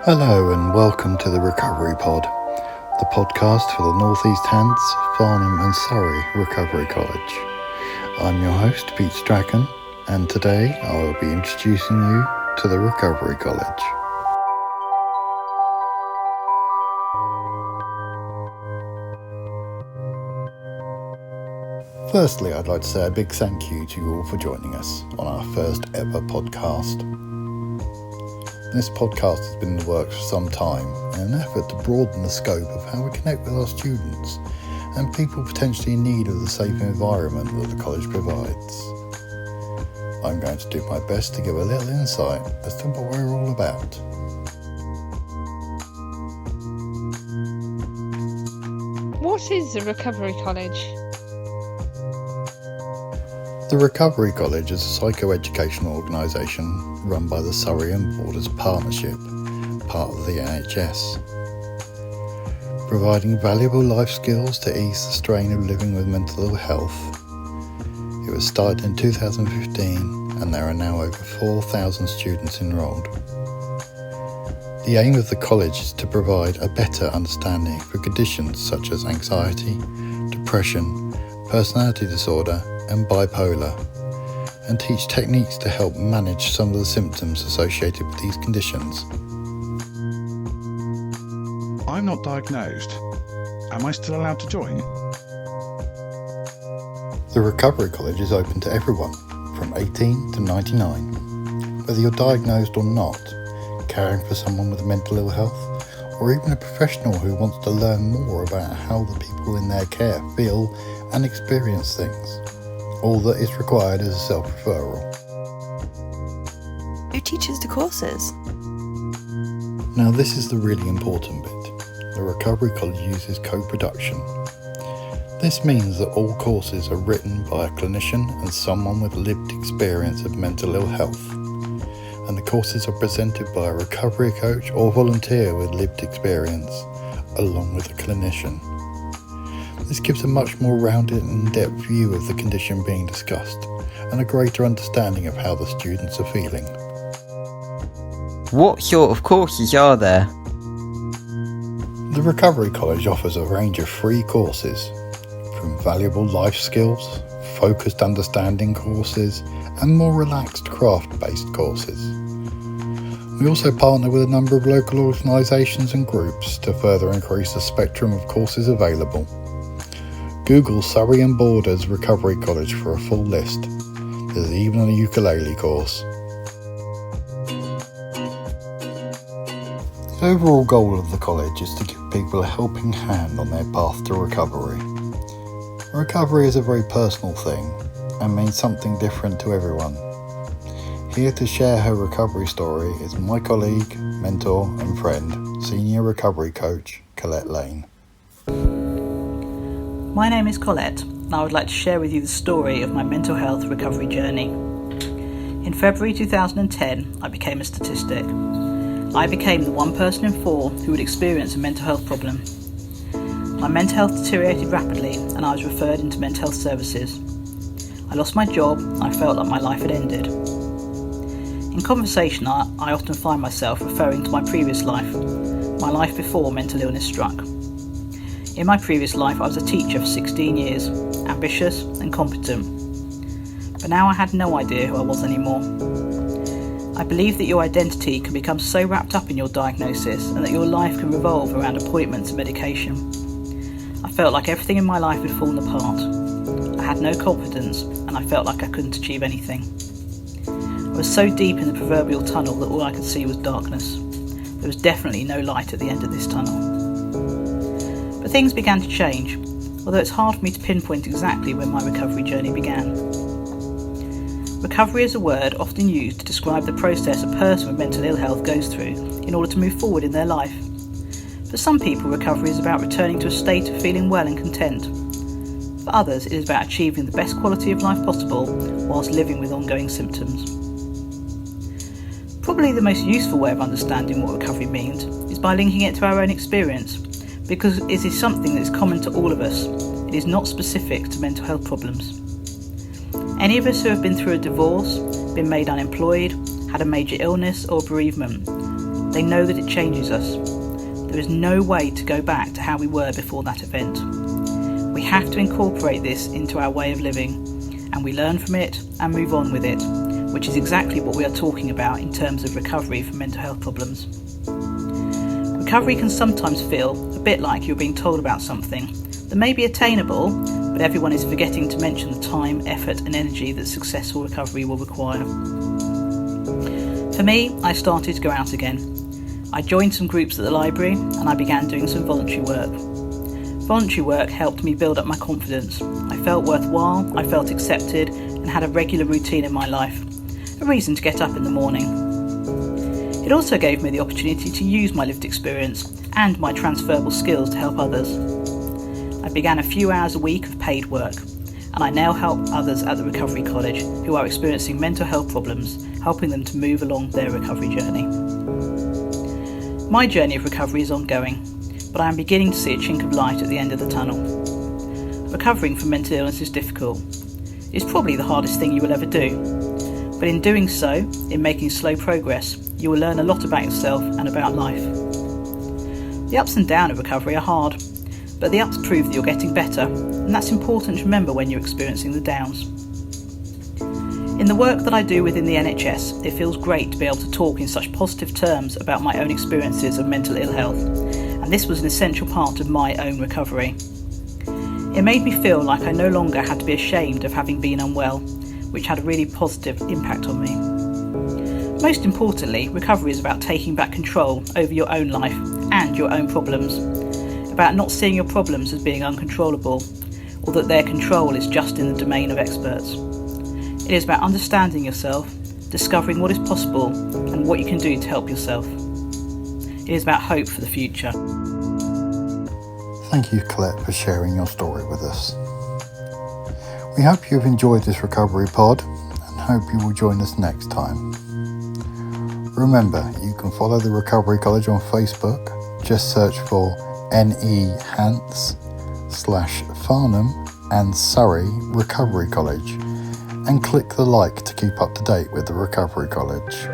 Hello and welcome to the Recovery Pod, the podcast for the North East Hants, Farnham and Surrey Recovery College. I'm your host, Pete Strachan, and today I will be introducing you to the Recovery College. Firstly, I'd like to say a big thank you to you all for joining us on our first ever podcast. This podcast has been in the works for some time in an effort to broaden the scope of how we connect with our students and people potentially in need of the safe environment that the college provides. I'm going to do my best to give a little insight as to what we're all about. What is the Recovery College? The Recovery College is a psychoeducational organisation run by the Surrey and Borders Partnership, part of the NHS. Providing valuable life skills to ease the strain of living with mental ill health. It was started in 2015 and there are now over 4,000 students enrolled. The aim of the college is to provide a better understanding for conditions such as anxiety, depression, personality disorder and bipolar, and teach techniques to help manage some of the symptoms associated with these conditions. I'm not diagnosed. Am I still allowed to join? The Recovery College is open to everyone from 18 to 99. Whether you're diagnosed or not, caring for someone with mental ill health, or even a professional who wants to learn more about how the people in their care feel and experience things. All that is required is a self-referral. Who teaches the courses? Now this is the really important bit. The Recovery College uses co-production. This means that all courses are written by a clinician and someone with lived experience of mental ill health. And the courses are presented by a recovery coach or volunteer with lived experience, along with a clinician. This gives a much more rounded and in-depth view of the condition being discussed and a greater understanding of how the students are feeling. What sort of courses are there? The Recovery College offers a range of free courses, from valuable life skills, focused understanding courses, and more relaxed craft-based courses. We also partner with a number of local organisations and groups to further increase the spectrum of courses available. Google Surrey and Borders Recovery College for a full list. There's even a ukulele course. The overall goal of the college is to give people a helping hand on their path to recovery. Recovery is a very personal thing and means something different to everyone. Here to share her recovery story is my colleague, mentor and friend, Senior Recovery Coach, Colette Lane. My name is Colette, and I would like to share with you the story of my mental health recovery journey. In February 2010, I became a statistic. I became the one person in 4 who would experience a mental health problem. My mental health deteriorated rapidly, and I was referred into mental health services. I lost my job, and I felt like my life had ended. In conversation, I often find myself referring to my previous life, my life before mental illness struck. In my previous life, I was a teacher for 16 years, ambitious and competent. But now I had no idea who I was anymore. I believe that your identity can become so wrapped up in your diagnosis and that your life can revolve around appointments and medication. I felt like everything in my life had fallen apart. I had no confidence and I felt like I couldn't achieve anything. I was so deep in the proverbial tunnel that all I could see was darkness. There was definitely no light at the end of this tunnel. But things began to change, although it's hard for me to pinpoint exactly when my recovery journey began. Recovery is a word often used to describe the process a person with mental ill health goes through in order to move forward in their life. For some people, recovery is about returning to a state of feeling well and content. For others, it is about achieving the best quality of life possible whilst living with ongoing symptoms. Probably the most useful way of understanding what recovery means is by linking it to our own experience, because it is something that is common to all of us. It is not specific to mental health problems. Any of us who have been through a divorce, been made unemployed, had a major illness or bereavement, they know that it changes us. There is no way to go back to how we were before that event. We have to incorporate this into our way of living, and we learn from it and move on with it, which is exactly what we are talking about in terms of recovery from mental health problems. Recovery can sometimes feel a bit like you're being told about something that may be attainable, but everyone is forgetting to mention the time, effort and energy that successful recovery will require. For me, I started to go out again. I joined some groups at the library and I began doing some voluntary work. Voluntary work helped me build up my confidence. I felt worthwhile, I felt accepted and had a regular routine in my life, a reason to get up in the morning. It also gave me the opportunity to use my lived experience and my transferable skills to help others. I began a few hours a week of paid work, and I now help others at the Recovery College who are experiencing mental health problems, helping them to move along their recovery journey. My journey of recovery is ongoing, but I am beginning to see a chink of light at the end of the tunnel. Recovering from mental illness is difficult. It's probably the hardest thing you will ever do, but in doing so, in making slow progress, you will learn a lot about yourself and about life. The ups and downs of recovery are hard, but the ups prove that you're getting better, and that's important to remember when you're experiencing the downs. In the work that I do within the NHS, it feels great to be able to talk in such positive terms about my own experiences of mental ill health, and this was an essential part of my own recovery. It made me feel like I no longer had to be ashamed of having been unwell, which had a really positive impact on me. Most importantly, recovery is about taking back control over your own life and your own problems, about not seeing your problems as being uncontrollable, or that their control is just in the domain of experts. It is about understanding yourself, discovering what is possible and what you can do to help yourself. It is about hope for the future. Thank you, Colette, for sharing your story with us. We hope you've enjoyed this recovery pod and hope you will join us next time. Remember, you can follow the Recovery College on Facebook. Just search for NEHants/Farnham and Surrey Recovery College and click the like to keep up to date with the Recovery College.